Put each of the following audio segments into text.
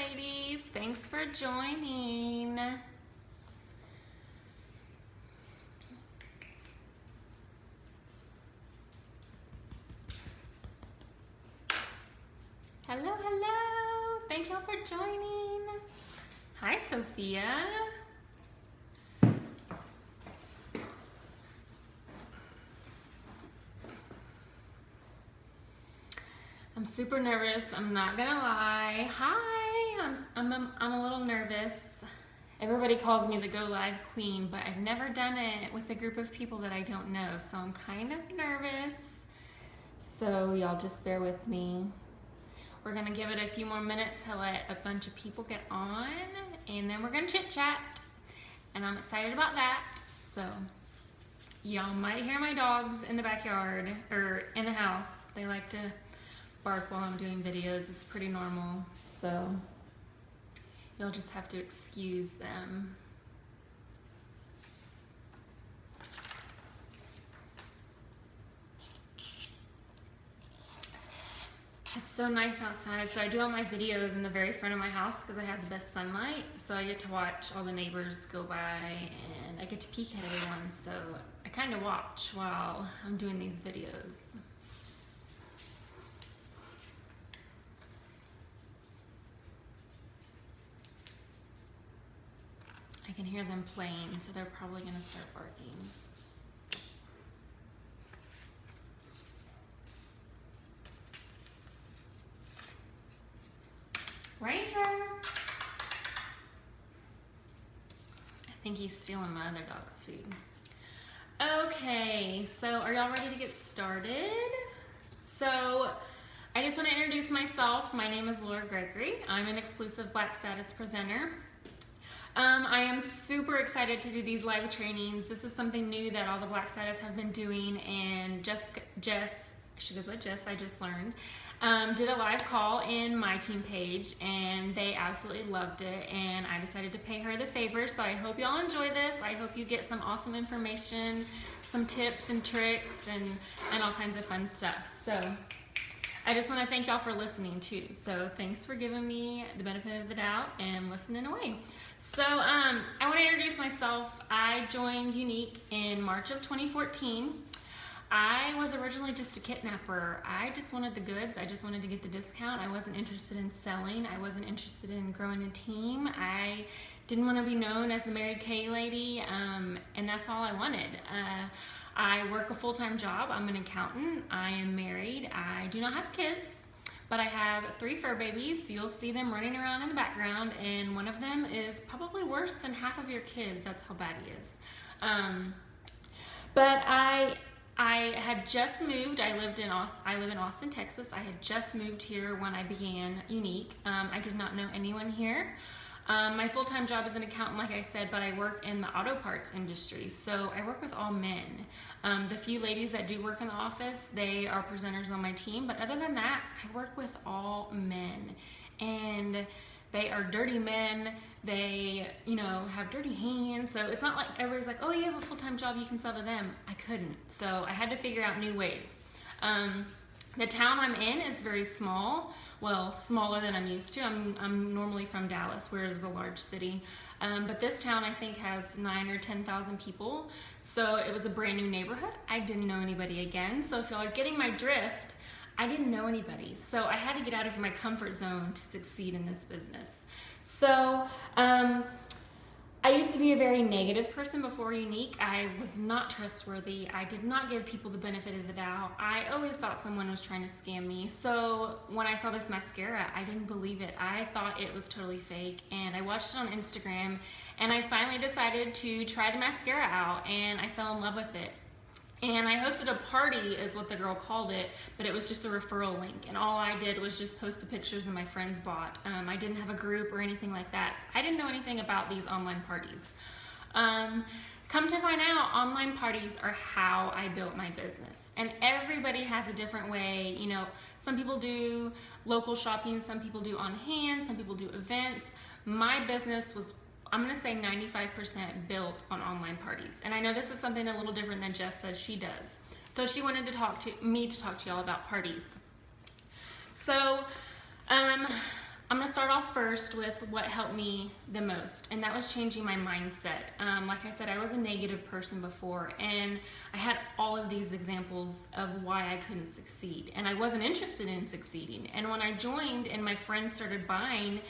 ladies. Thanks for joining. Hello, hello. Thank y'all for joining. Hi, Sophia. I'm super nervous. I'm not gonna lie. Hi. I'm a little nervous. Everybody calls me the Go Live Queen, but I've never done it with a group of people that I don't know, so I'm kind of nervous. So y'all just bear with me. We're gonna give it a few more minutes to let a bunch of people get on, and then we're gonna chit chat, and I'm excited about that. So y'all might hear my dogs in the backyard or in the house. They like to bark while I'm doing videos. It's pretty normal, so you'll just have to excuse them. It's so nice outside. So I do all my videos in the very front of my house because I have the best sunlight. So I get to watch all the neighbors go by and I get to peek at everyone. So I kind of watch while I'm doing these videos. I can hear them playing, so they're probably gonna start barking. Ranger! I think he's stealing my other dog's food. Okay, so are y'all ready to get started? So I just want to introduce myself. My name is Laura Gregory. I'm an exclusive Black Status presenter. I am super excited to do these live trainings. This is something new that all the Black Status have been doing, and Jess, she goes by Jess, I just learned, did a live call in my team page, and they absolutely loved it, and I decided to pay her the favor, so I hope y'all enjoy this. I hope you get some awesome information, some tips and tricks, and all kinds of fun stuff. So I just want to thank y'all for listening too. So thanks for giving me the benefit of the doubt and listening away. So I want to introduce myself. I joined Younique in March of 2014. I was originally just a kidnapper. I just wanted the goods. I just wanted to get the discount. I wasn't interested in selling. I wasn't interested in growing a team. I didn't want to be known as the Mary Kay lady, and that's all I wanted. I work a full-time job. I'm an accountant. I am married. I do not have kids, but I have 3 fur babies. You'll see them running around in the background, and one of them is probably worse than half of your kids. That's how bad he is. But I had just moved. I live in Austin, Texas. I had just moved here when I began Younique. I did not know anyone here. My full-time job is an accountant, like I said, but I work in the auto parts industry, so I work with all men. The few ladies that do work in the office, they are presenters on my team, but other than that, I work with all men, and they are dirty men. They, have dirty hands, so it's not like everybody's like, oh, you have a full-time job, you can sell to them. I couldn't, so I had to figure out new ways. The town I'm in is very small. Well, smaller than I'm used to. I'm normally from Dallas, where it is a large city. But this town, I think, has 9,000 or 10,000 people. So it was a brand new neighborhood. I didn't know anybody again. So if y'all are getting my drift, I didn't know anybody. So I had to get out of my comfort zone to succeed in this business. So I used to be a very negative person before Younique. I was not trustworthy. I did not give people the benefit of the doubt. I always thought someone was trying to scam me. So when I saw this mascara, I didn't believe it. I thought it was totally fake, and I watched it on Instagram, and I finally decided to try the mascara out, and I fell in love with it. And I hosted a party, is what the girl called it, but it was just a referral link, and all I did was just post the pictures that my friends bought. I didn't have a group or anything like that. So I didn't know anything about these online parties. Come to find out, online parties are how I built my business, and everybody has a different way. Some people do local shopping, some people do on hand, some people do events. My business was, I'm gonna say, 95% built on online parties. And I know this is something a little different than Jess says she does. So she wanted to talk to y'all about parties. So I'm gonna start off first with what helped me the most, and that was changing my mindset. Like I said, I was a negative person before, and I had all of these examples of why I couldn't succeed, and I wasn't interested in succeeding. And when I joined and my friends started buying,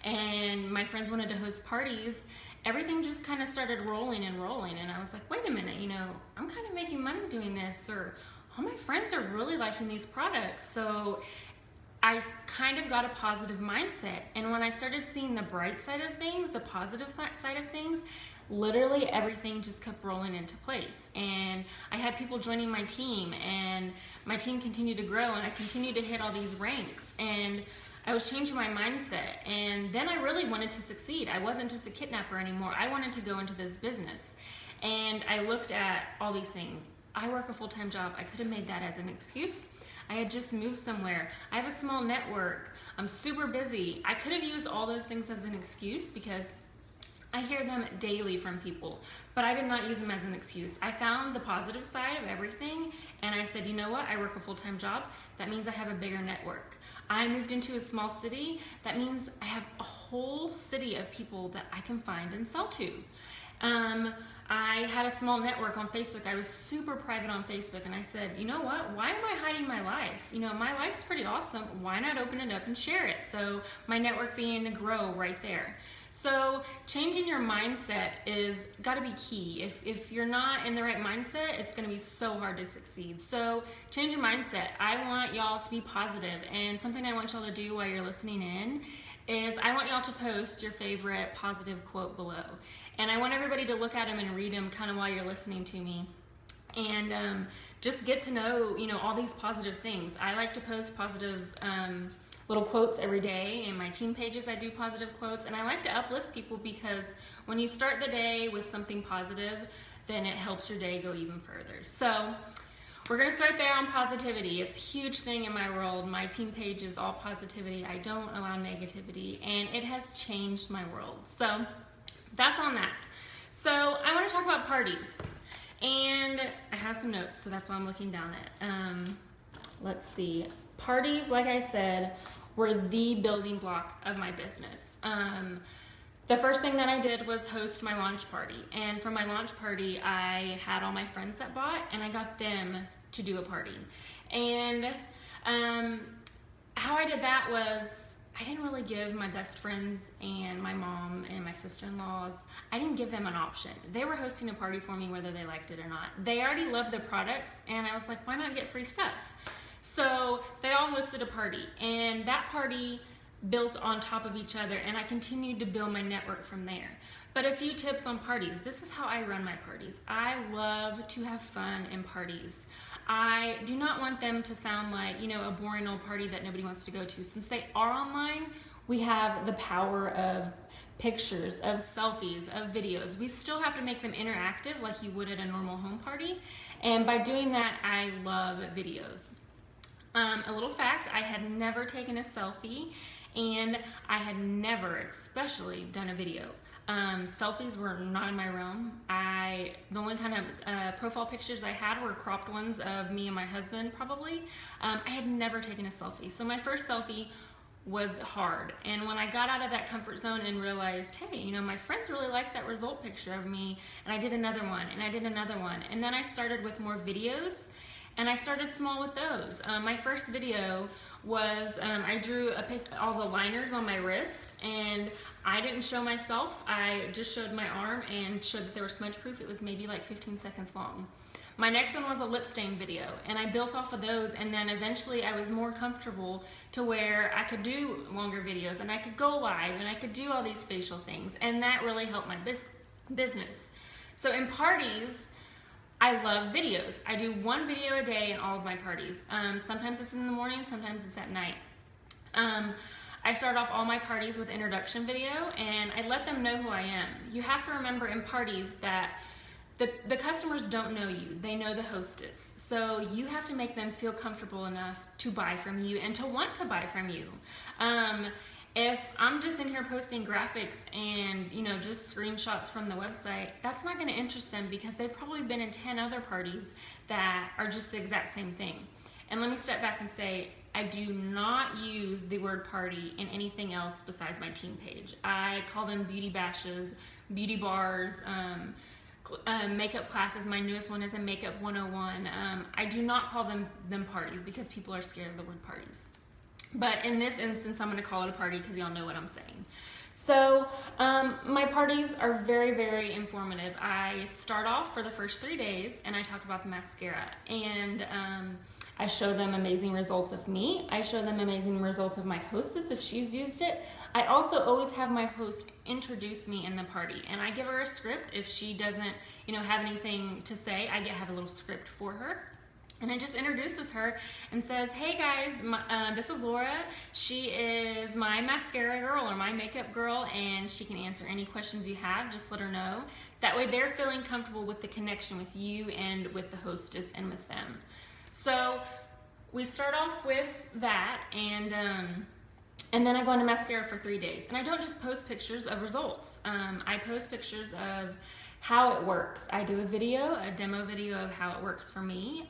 and my friends wanted to host parties, everything just kind of started rolling and rolling, and I was like, wait a minute, you know, I'm kind of making money doing this, or all my friends are really liking these products. So I kind of got a positive mindset, and when I started seeing the bright side of things, the positive side of things, literally everything just kept rolling into place. And I had people joining my team, and my team continued to grow, and I continued to hit all these ranks, and I was changing my mindset. And then I really wanted to succeed. I wasn't just a kidnapper anymore. I wanted to go into this business, and I looked at all these things. I work a full-time job. I could have made that as an excuse. I had just moved somewhere. I have a small network. I'm super busy. I could have used all those things as an excuse because I hear them daily from people, but I did not use them as an excuse. I found the positive side of everything, and I said, you know what? I work a full-time job. That means I have a bigger network. I moved into a small city. That means I have a whole city of people that I can find and sell to. I had a small network on Facebook. I was super private on Facebook, and I said, you know what? Why am I hiding my life? You know, my life's pretty awesome. Why not open it up and share it? So my network began to grow right there. So changing your mindset is got to be key. If you're not in the right mindset, it's going to be so hard to succeed. So change your mindset. I want y'all to be positive, and something I want y'all to do while you're listening in is I want y'all to post your favorite positive quote below. And I want everybody to look at them and read them kind of while you're listening to me. And just get to know, you know, all these positive things. I like to post positive little quotes every day. In my team pages, I do positive quotes. And I like to uplift people because when you start the day with something positive, then it helps your day go even further. So we're gonna start there on positivity. It's a huge thing in my world. My team page is all positivity. I don't allow negativity, and it has changed my world. So that's on that. So I wanna talk about parties. And I have some notes, so that's why I'm looking down at. Let's see. Parties, like I said, were the building block of my business. The first thing that I did was host my launch party. And for my launch party, I had all my friends that bought, and I got them to do a party. And how I did that was, I didn't really give my best friends and my mom and my sister-in-laws, I didn't give them an option. They were hosting a party for me whether they liked it or not. They already loved the products, and I was like, why not get free stuff? So they all hosted a party, and that party built on top of each other, and I continued to build my network from there. But a few tips on parties. This is how I run my parties. I love to have fun in parties. I do not want them to sound like, you know, a boring old party that nobody wants to go to. Since they are online, we have the power of pictures, of selfies, of videos. We still have to make them interactive like you would at a normal home party. And by doing that, I love videos. A little fact, I had never taken a selfie, and I had never especially done a video. Selfies were not in my realm. The only kind of profile pictures I had were cropped ones of me and my husband, probably. I had never taken a selfie. So my first selfie was hard. And when I got out of that comfort zone and realized, hey, you know, my friends really liked that result picture of me, and I did another one, and I did another one. And then I started with more videos, and I started small with those. My first video was, I drew all the liners on my wrist, and I didn't show myself. I just showed my arm and showed that they were smudge proof. It was maybe like 15 seconds long. My next one was a lip stain video, and I built off of those, and then eventually I was more comfortable to where I could do longer videos, and I could go live, and I could do all these facial things, and that really helped my business. So in parties, I love videos. I do one video a day in all of my parties. Sometimes it's in the morning, sometimes it's at night. I start off all my parties with introduction video, and I let them know who I am. You have to remember in parties that the customers don't know you, they know the hostess. So you have to make them feel comfortable enough to buy from you and to want to buy from you. If I'm just in here posting graphics and, you know, just screenshots from the website, that's not gonna interest them because they've probably been in 10 other parties that are just the exact same thing. And let me step back and say, I do not use the word party in anything else besides my team page. I call them beauty bashes, beauty bars, makeup classes. My newest one is a makeup 101. I do not call them parties because people are scared of the word parties. But in this instance, I'm going to call it a party because y'all know what I'm saying. So my parties are very, very informative. I start off for the first 3 days and I talk about the mascara, and I show them amazing results of me. I show them amazing results of my hostess if she's used it. I also always have my host introduce me in the party, and I give her a script. If she doesn't, have anything to say, I have a little script for her. And it just introduces her and says, hey guys, this is Laura. She is my mascara girl or my makeup girl, and she can answer any questions you have. Just let her know. That way they're feeling comfortable with the connection with you and with the hostess and with them. So we start off with that, and then I go into mascara for 3 days. And I don't just post pictures of results. I post pictures of how it works. I do a demo video of how it works for me.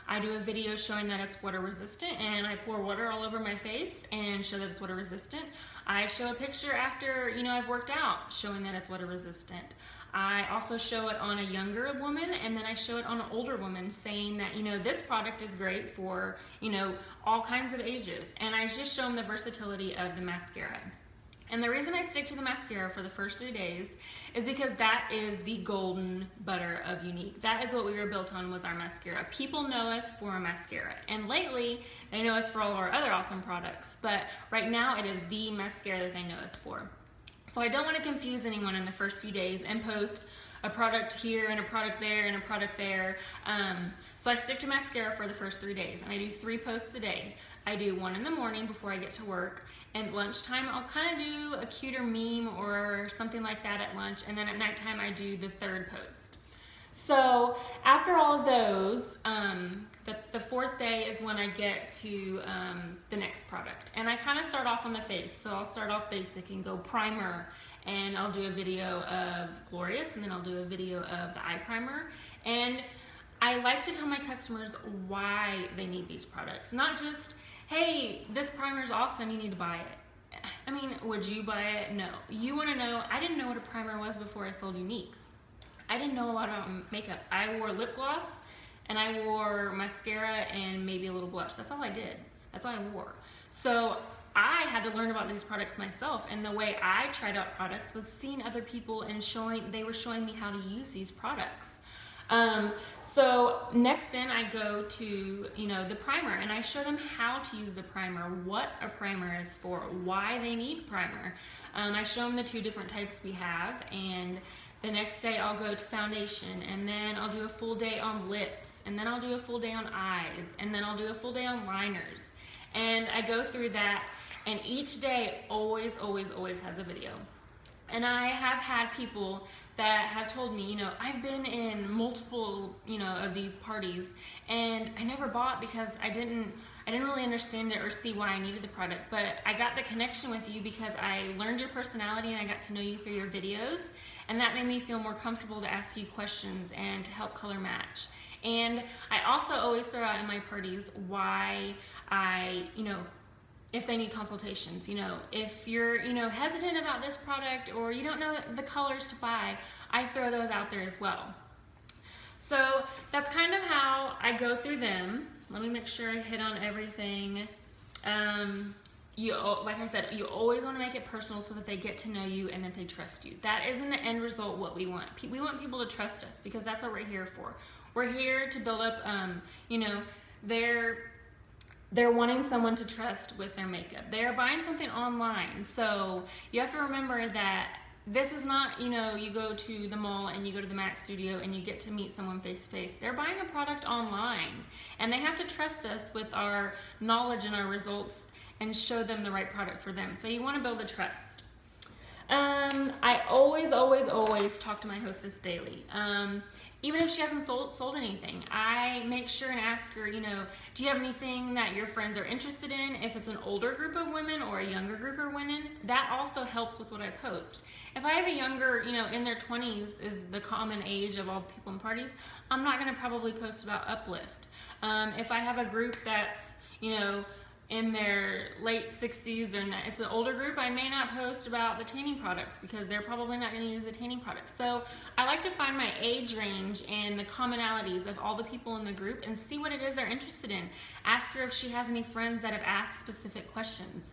I do a video showing that it's water resistant, and I pour water all over my face and show that it's water resistant. I show a picture after, I've worked out showing that it's water resistant. I also show it on a younger woman, and then I show it on an older woman, saying that, this product is great for, all kinds of ages. And I just show them the versatility of the mascara. And the reason I stick to the mascara for the first 3 days is because that is the golden butter of Younique. That is what we were built on, was our mascara. People know us for our mascara. And lately, they know us for all of our other awesome products. But right now, it is the mascara that they know us for. So I don't want to confuse anyone in the first few days and post a product here and a product there and a product there. So I stick to mascara for the first 3 days, and I do 3 posts a day. I do 1 in the morning before I get to work, and lunchtime I'll kind of do a cuter meme or something like that at lunch, and then at nighttime I do the 3rd post. So after all of those, the 4th day is when I get to the next product. And I kind of start off on the face. So I'll start off basic and go primer, and I'll do a video of Glorious, and then I'll do a video of the eye primer. And I like to tell my customers why they need these products. Not just, hey, this primer is awesome, you need to buy it. I mean, would you buy it? No. You want to know, I didn't know what a primer was before I sold Younique. I didn't know a lot about makeup. I wore lip gloss, and I wore mascara and maybe a little blush. That's all I did. That's all I wore. So I had to learn about these products myself, and the way I tried out products was seeing other people and they were showing me how to use these products. So next in I go to, the primer, and I show them how to use the primer, what a primer is for, why they need primer. I show them the 2 different types we have, and the next day I'll go to foundation, and then I'll do a full day on lips, and then I'll do a full day on eyes, and then I'll do a full day on liners. And I go through that, and each day always has a video. And I have had people that have told me, I've been in multiple, of these parties, and I never bought because I didn't really understand it or see why I needed the product. But I got the connection with you because I learned your personality, and I got to know you through your videos, and that made me feel more comfortable to ask you questions and to help color match. And I also always throw out in my parties why I, if they need consultations, if you're, hesitant about this product or you don't know the colors to buy, I throw those out there as well. So that's kind of how I go through them. Let me make sure I hit on everything. Like I said, you always want to make it personal so that they get to know you and that they trust you. That is in the end result what we want. We want people to trust us because that's what we're here for. We're here to build up, they're wanting someone to trust with their makeup. They're buying something online. So you have to remember that this is not, you go to the mall and you go to the MAC studio and you get to meet someone face to face. They're buying a product online, and they have to trust us with our knowledge and our results and show them the right product for them. So you want to build the trust. I always talk to my hostess daily. even if she hasn't sold anything, I make sure and ask her, you know, do you have anything that your friends are interested in? If it's an older group of women or a younger group of women, that also helps with what I post. If I have a younger, you know, in their 20s is the common age of all the people in parties, I'm not going to probably post about uplift. If I have a group that's, you know, in their late 60s or it's an older group, I may not post about the tanning products because they're probably not going to use the tanning products. So I like to find my age range and the commonalities of all the people in the group and see what it is they're interested in. Ask her if she has any friends that have asked specific questions.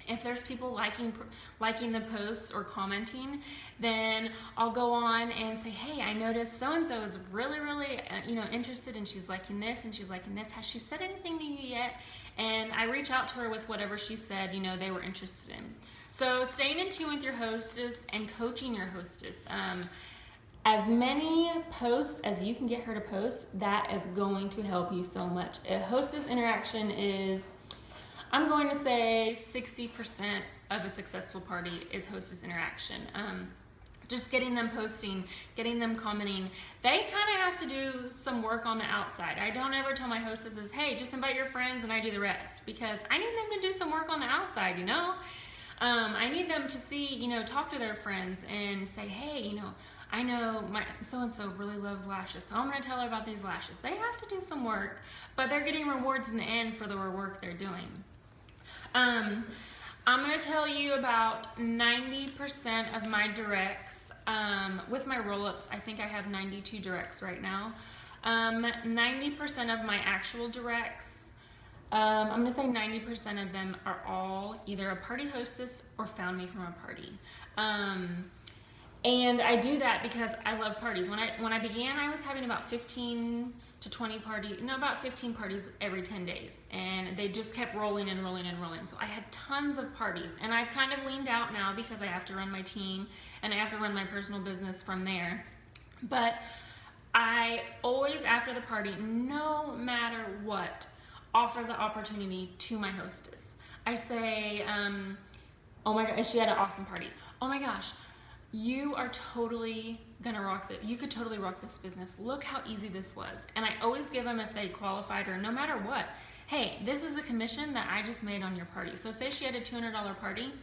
If there's people liking the posts or commenting, then I'll go on and say, hey, I noticed so-and-so is really, really, you know, interested, and she's liking this and she's liking this. Has she said anything to you yet? And I reach out to her with whatever she said, you know, they were interested in. So staying in tune with your hostess and coaching your hostess. As many posts as you can get her to post, that is going to help you so much. A hostess interaction is, I'm going to say 60% of a successful party is hostess interaction. Just getting them posting, getting them commenting. They kind of have to do some work on the outside. I don't ever tell my hostesses, hey, just invite your friends and I do the rest, because I need them to do some work on the outside, you know? I need them to see, you know, talk to their friends and say, hey, you know, I know my so-and-so really loves lashes, so I'm going to tell her about these lashes. They have to do some work, but they're getting rewards in the end for the work they're doing. I'm going to tell you about 90% of my directs. With my roll-ups, I think I have 92 directs right now. 90% of my actual directs, I'm going to say 90% of them are all either a party hostess or found me from a party. And I do that because I love parties. When I began, I was having about 15 to 20 parties, no, about 15 parties every 10 days. And they just kept rolling and rolling and rolling. So I had tons of parties. And I've kind of leaned out now because I have to run my team and I have to run my personal business from there. But I always, after the party, no matter what, offer the opportunity to my hostess. I say, oh my gosh, she had an awesome party. Oh my gosh, you are totally gonna rock that. You could totally rock this business. Look how easy this was. And I always give them, if they qualified or no matter what, hey, this is the commission that I just made on your party. So say she had a $200 party,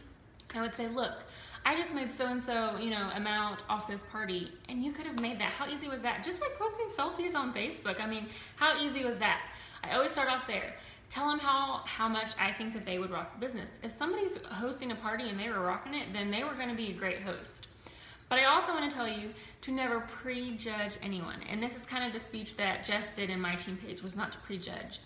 I would say, look, I just made so-and-so, you know, amount off this party, and you could have made that. How easy was that? Just by posting selfies on Facebook. I mean, how easy was that? I always start off there. Tell them how much I think that they would rock the business. If somebody's hosting a party and they were rocking it, then they were gonna be a great host. But I also want to tell you to never prejudge anyone. And this is kind of the speech that Jess did in my team page, was not to prejudge.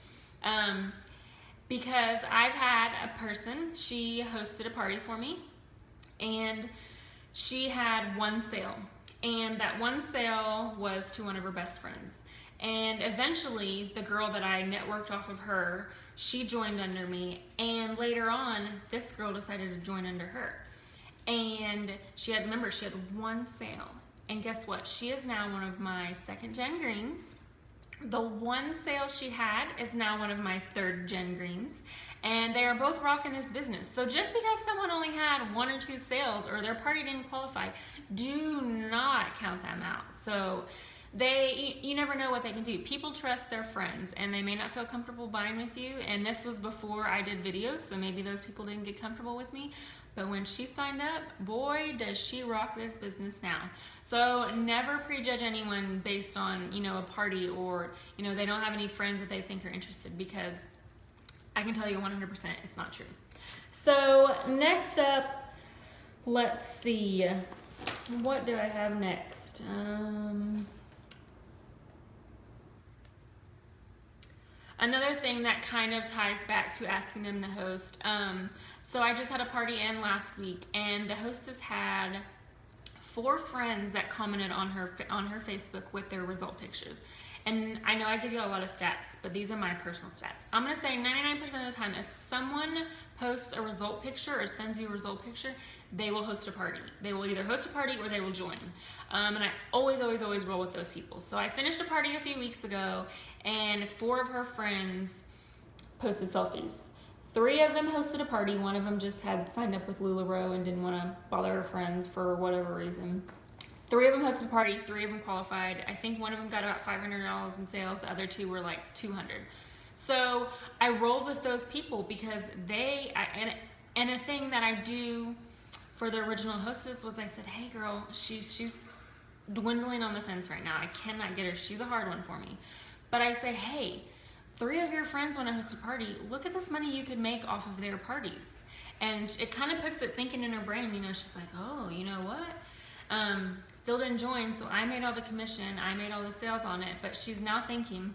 Because I've had a person, she hosted a party for me, and she had one sale. And that one sale was to one of her best friends. And eventually, the girl that I networked off of her, she joined under me. And later on, this girl decided to join under her. And she had one sale. And guess what? She is now one of my second gen greens. The one sale she had is now one of my third gen greens. And they are both rocking this business. So just because someone only had 1 or 2 sales or their party didn't qualify, do not count them out. So you never know what they can do. People trust their friends, and they may not feel comfortable buying with you. And this was before I did videos, so maybe those people didn't get comfortable with me. But when she signed up, boy, does she rock this business now. So never prejudge anyone based on, you know, a party, or, you know, they don't have any friends that they think are interested, because I can tell you 100% it's not true. So next up, let's see. What do I have next? Another thing that kind of ties back to asking them the host. So I just had a party in last week, and the hostess had 4 friends that commented on her Facebook with their result pictures. And I know I give you a lot of stats, but these are my personal stats. I'm gonna say 99% of the time, if someone posts a result picture or sends you a result picture, they will host a party. They will either host a party or they will join. And I always roll with those people. So I finished a party a few weeks ago, and 4 of her friends posted selfies. 3 of them hosted a party. 1 of them just had signed up with LuLaRoe and didn't want to bother her friends for whatever reason. 3 of them hosted a party, 3 of them qualified. I think one of them got about $500 in sales. The other 2 were like $200. So I rolled with those people because and a thing that I do for the original hostess was I said, hey girl, she's dwindling on the fence right now. I cannot get her. She's a hard one for me. But I say, hey, 3 of your friends want to host a party. Look at this money you could make off of their parties. And it kind of puts it thinking in her brain, you know, she's like, oh, you know what? Still didn't join, so I made all the commission. I made all the sales on it. But she's now thinking,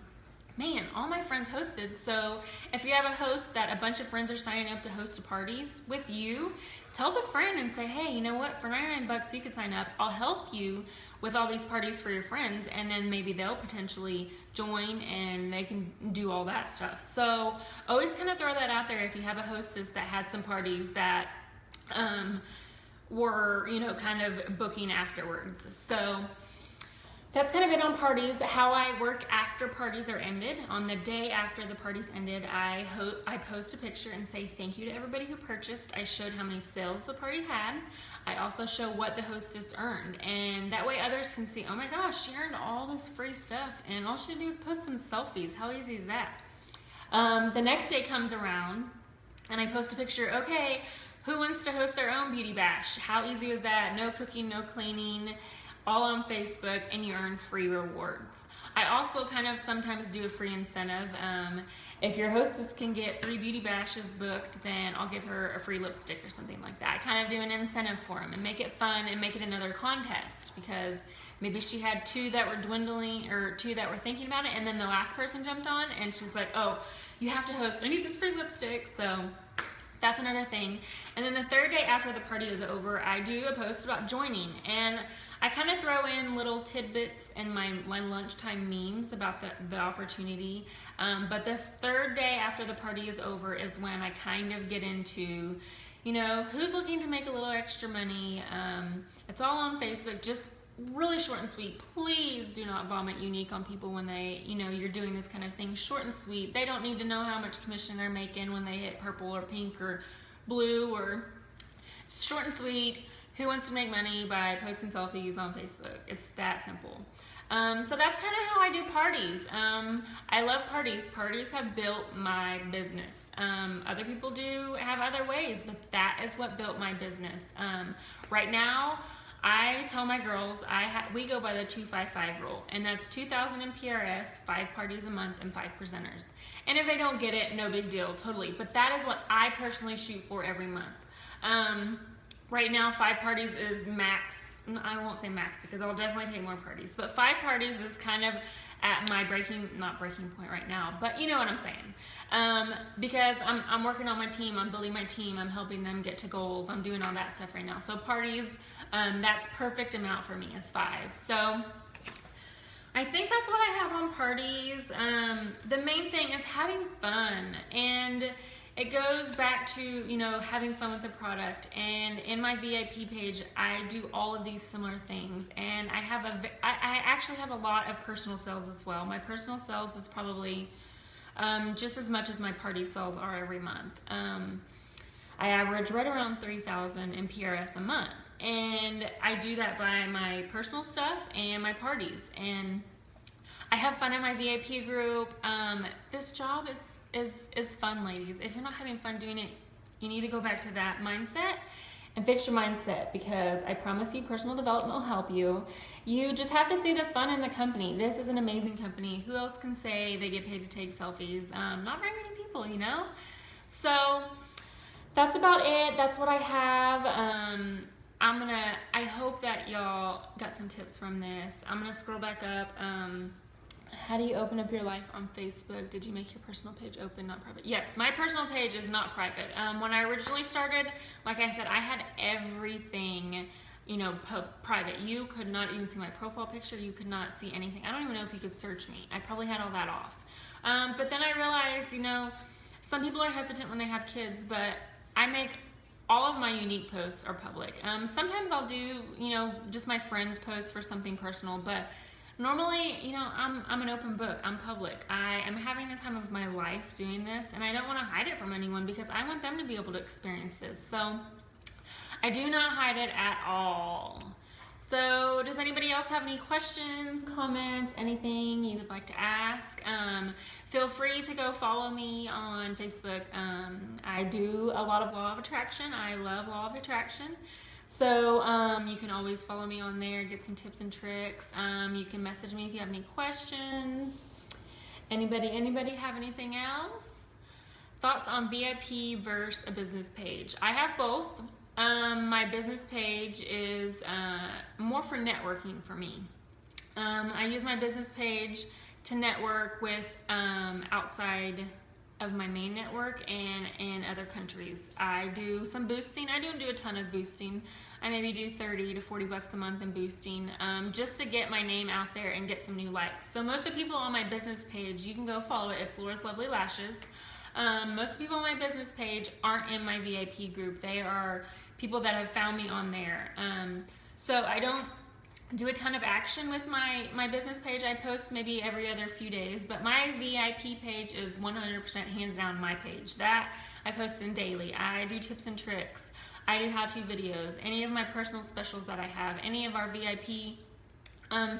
man, all my friends hosted. So if you have a host that a bunch of friends are signing up to host parties with you, tell the friend and say, hey, you know what, for $99 you can sign up. I'll help you with all these parties for your friends, and then maybe they'll potentially join and they can do all that stuff. So always kind of throw that out there if you have a hostess that had some parties that were, you know, kind of booking afterwards. So that's kind of it on parties. How I work after parties are ended. On the day after the parties ended, I post a picture and say thank you to everybody who purchased. I showed how many sales the party had. I also show what the hostess earned, and that way others can see, oh my gosh, she earned all this free stuff, and all she had to do is post some selfies. How easy is that? The next day comes around, and I post a picture. Okay, who wants to host their own beauty bash? How easy is that? No cooking, no cleaning. All on Facebook, and you earn free rewards. I also kind of sometimes do a free incentive. If your hostess can get 3 beauty bashes booked, then I'll give her a free lipstick or something like that. I kind of do an incentive for them and make it fun and make it another contest, because maybe she had 2 that were dwindling or 2 that were thinking about it, and then the last person jumped on and she's like, oh, you have to host, I need this free lipstick. So that's another thing. And then the 3rd day after the party is over, I do a post about joining, and I kind of throw in little tidbits and my lunchtime memes about the opportunity. But this 3rd day after the party is over is when I kind of get into, you know, who's looking to make a little extra money. It's all on Facebook, just really short and sweet. Please do not vomit unique on people when they, you know, you're doing this kind of thing. Short and sweet. They don't need to know how much commission they're making when they hit purple or pink or blue, or short and sweet. Who wants to make money by posting selfies on Facebook? It's that simple. So that's kind of how I do parties. I love parties. Parties have built my business. Other people do have other ways, but that is what built my business. Right now, I tell my girls, we go by the 255 rule, and that's 2,000 in PRS, 5 parties a month, and 5 presenters. And if they don't get it, no big deal, totally. But that is what I personally shoot for every month. Right now, 5 parties is max. I won't say max because I'll definitely take more parties, but 5 parties is kind of at my not breaking point right now, but you know what I'm saying. Because I'm working on my team, I'm building my team, I'm helping them get to goals, I'm doing all that stuff right now. So parties, that's perfect amount for me is 5. So I think that's what I have on parties. The main thing is having fun, and it goes back to, you know, having fun with the product. And in my VIP page, I do all of these similar things. And I actually have a lot of personal sales as well. My personal sales is probably just as much as my party sales are every month. I average right around 3,000 in PRS a month. And I do that by my personal stuff and my parties. And I have fun in my VIP group. This job is fun, ladies. If you're not having fun doing it, you need to go back to that mindset and fix your mindset, because I promise you personal development will help you. You just have to see the fun in the company. This is an amazing company. Who else can say they get paid to take selfies? Not very many people, you know? So that's about it. That's what I have. I hope that y'all got some tips from this. I'm gonna scroll back up. How do you open up your life on Facebook? Did you make your personal page open, not private? Yes, my personal page is not private. When I originally started, like I said, I had everything, you know, private. You could not even see my profile picture. You could not see anything. I don't even know if you could search me. I probably had all that off. But then I realized, you know, some people are hesitant when they have kids, but I make all of my unique posts are public. Sometimes I'll do, you know, just my friends' posts for something personal, but normally, you know, I'm an open book. I'm public. I am having the time of my life doing this, and I don't want to hide it from anyone because I want them to be able to experience this. So I do not hide it at all. So does anybody else have any questions, comments, anything you would like to ask? Feel free to go follow me on Facebook. I do a lot of law of attraction. I love law of attraction. So you can always follow me on there, get some tips and tricks. You can message me if you have any questions. Anybody have anything else? Thoughts on VIP versus a business page? I have both. My business page is more for networking for me. I use my business page to network with outside of my main network and in other countries. I do some boosting. I don't do a ton of boosting. I maybe do 30 to 40 bucks a month in boosting, just to get my name out there and get some new likes. So most of the people on my business page, you can go follow it. It's Laura's Lovely Lashes. Most people on my business page aren't in my VIP group. They are people that have found me on there. So I don't do a ton of action with my business page. I post maybe every other few days, but my VIP page is 100% hands down my page. That I post in daily. I do tips and tricks. I do how-to videos. Any of my personal specials that I have. Any of our VIP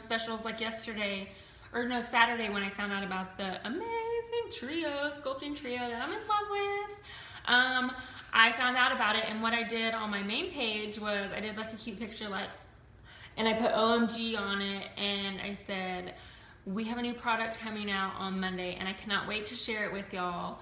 specials, like yesterday, or no, Saturday, when I found out about the amazing trio, sculpting trio that I'm in love with. I found out about it, and what I did on my main page was I did like a cute picture, like, and I put OMG on it, and I said, we have a new product coming out on Monday, and I cannot wait to share it with y'all.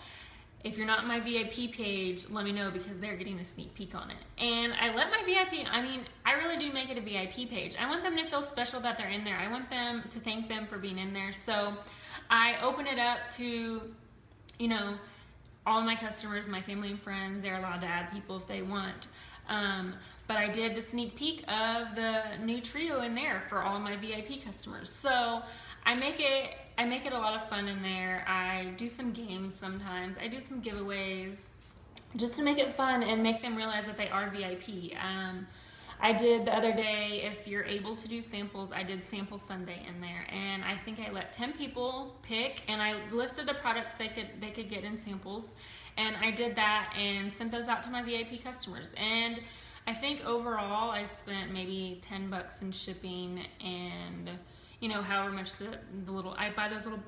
If you're not in my VIP page, let me know, because they're getting a sneak peek on it. And I let my VIP, I really do make it a VIP page. I want them to feel special that they're in there. I want them to thank them for being in there. So I open it up to, you know, all my customers, my family and friends. They're allowed to add people if they want. But I did the sneak peek of the new trio in there for all of my VIP customers. So I make it a lot of fun in there. I do some games sometimes. I do some giveaways just to make it fun and make them realize that they are VIP. I did the other day, if you're able to do samples, I did Sample Sunday in there, and I think I let 10 people pick, and I listed the products they could get in samples, and I did that and sent those out to my VIP customers. And I think overall I spent maybe 10 bucks in shipping, and you know, however much the little, I buy those little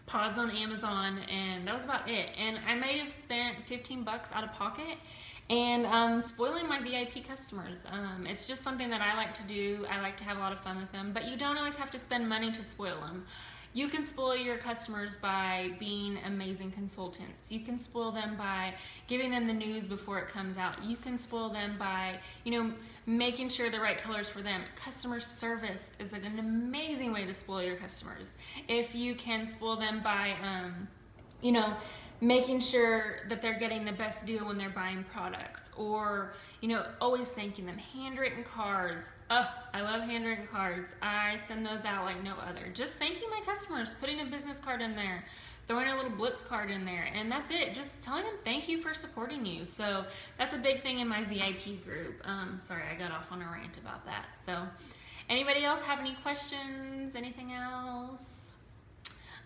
pods on Amazon, and that was about it. And I might have spent 15 bucks out of pocket, and spoiling my VIP customers. It's just something that I like to do. I like to have a lot of fun with them, but you don't always have to spend money to spoil them. You can spoil your customers by being amazing consultants. You can spoil them by giving them the news before it comes out. You can spoil them by, you know, making sure the right colors for them. Customer service is an amazing way to spoil your customers. If you can spoil them by, you know, making sure that they're getting the best deal when they're buying products, or, you know, always thanking them. Handwritten cards. Oh, I love handwritten cards. I send those out like no other. Just thanking my customers, putting a business card in there, throwing a little Blitz card in there, and that's it. Just telling them thank you for supporting you. So that's a big thing in my VIP group. Sorry, I got off on a rant about that. So anybody else have any questions? Anything else?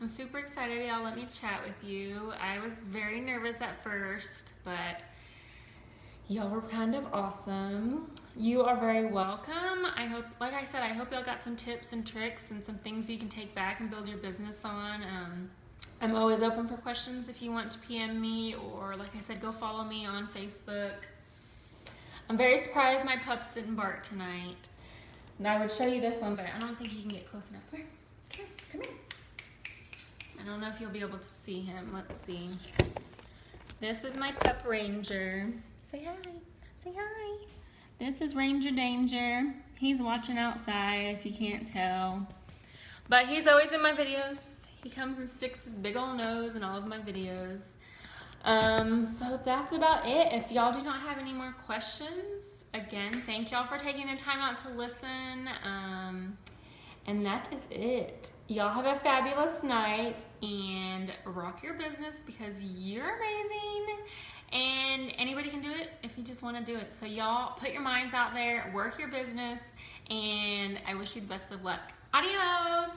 I'm super excited y'all let me chat with you. I was very nervous at first, but y'all were kind of awesome. You are very welcome. I hope, like I said, I hope y'all got some tips and tricks and some things you can take back and build your business on. I'm always open for questions if you want to PM me, or like I said, go follow me on Facebook. I'm very surprised my pups didn't bark tonight. And I would show you this one, but I don't think you can get close enough. Come here. I don't know if you'll be able to see him. Let's see. This is my pup Ranger. Say hi. Say hi. This is Ranger Danger. He's watching outside if you can't tell. But he's always in my videos. He comes and sticks his big old nose in all of my videos. So that's about it. If y'all do not have any more questions, again, thank y'all for taking the time out to listen. And that is it. Y'all have a fabulous night and rock your business, because you're amazing and anybody can do it if you just want to do it. So y'all put your minds out there, work your business, and I wish you the best of luck. Adios.